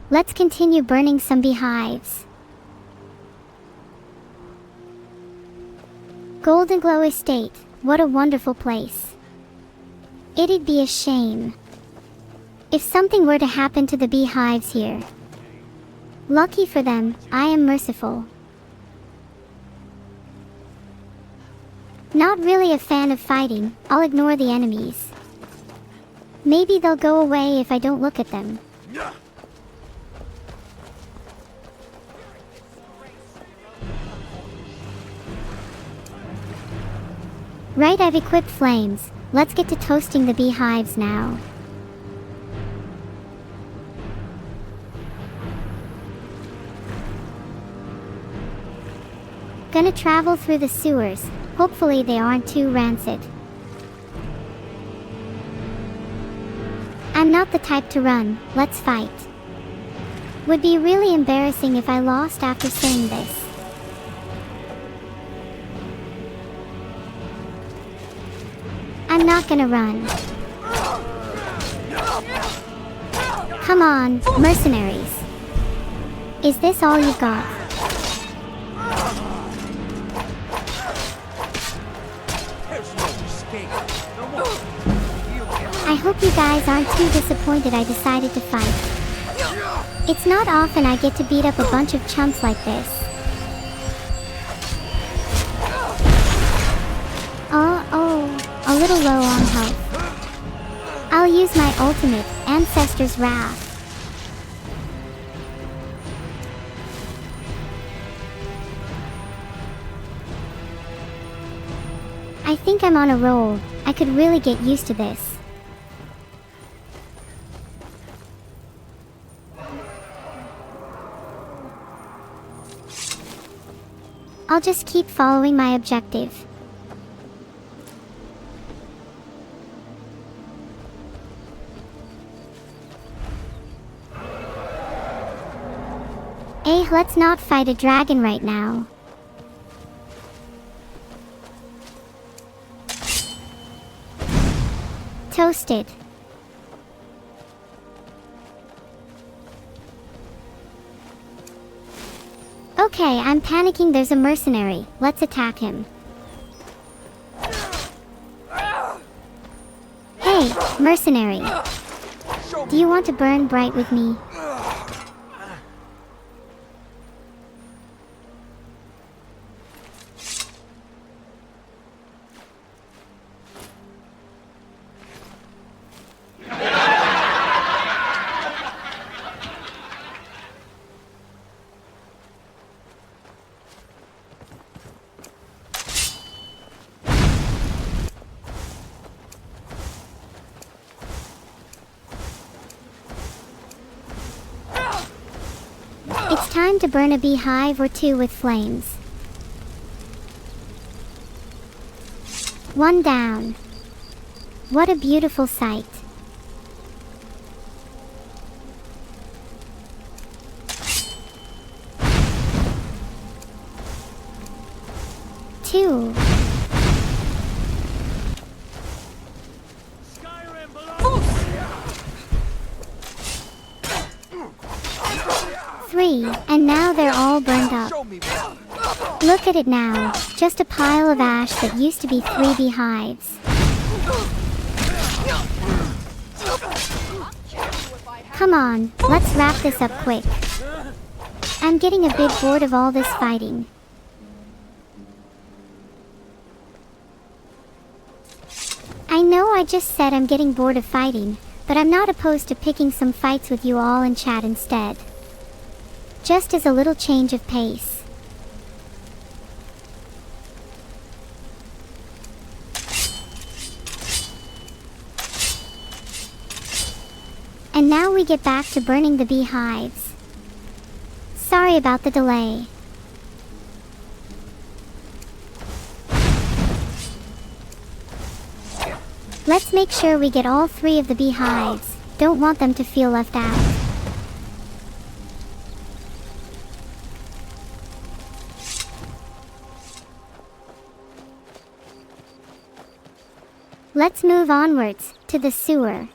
Let's continue burning some beehives. Golden Glow Estate, what a wonderful place. It'd be a shame if something were to happen to the beehives here. Lucky for them, I am merciful. Not really a fan of fighting, I'll ignore the enemies. Maybe they'll go away if I don't look at them. Right, I've equipped flames. Let's get to toasting the beehives now. Gonna travel through the sewers. Hopefully they aren't too rancid. I'm not the type to run, let's fight. Would be really embarrassing if I lost after saying this. I'm not gonna run. Come on, mercenaries. Is this all you've got? I hope you guys aren't too disappointed I decided to fight. It's not often I get to beat up a bunch of chumps like this. A little low on health. I'll use my ultimate, Ancestor's Wrath. I think I'm on a roll. I could really get used to this. I'll just keep following my objective. Let's not fight a dragon right now. Toasted. Okay, I'm panicking. There's a mercenary. Let's attack him. Hey, mercenary. Do you want to burn bright with me? It's time to burn a beehive or two with flames. One down. What a beautiful sight. Two. Skyrim belongs. 3, and now they're all burned up. Look at it now, just a pile of ash that used to be 3 beehives. Come on, let's wrap this up quick. I'm getting a bit bored of all this fighting. I know I just said I'm getting bored of fighting, but I'm not opposed to picking some fights with you all in chat instead. Just as a little change of pace. And now we get back to burning the beehives. Sorry about the delay. Let's make sure we get all 3 of the beehives. Don't want them to feel left out. Let's move onwards, to the sewer.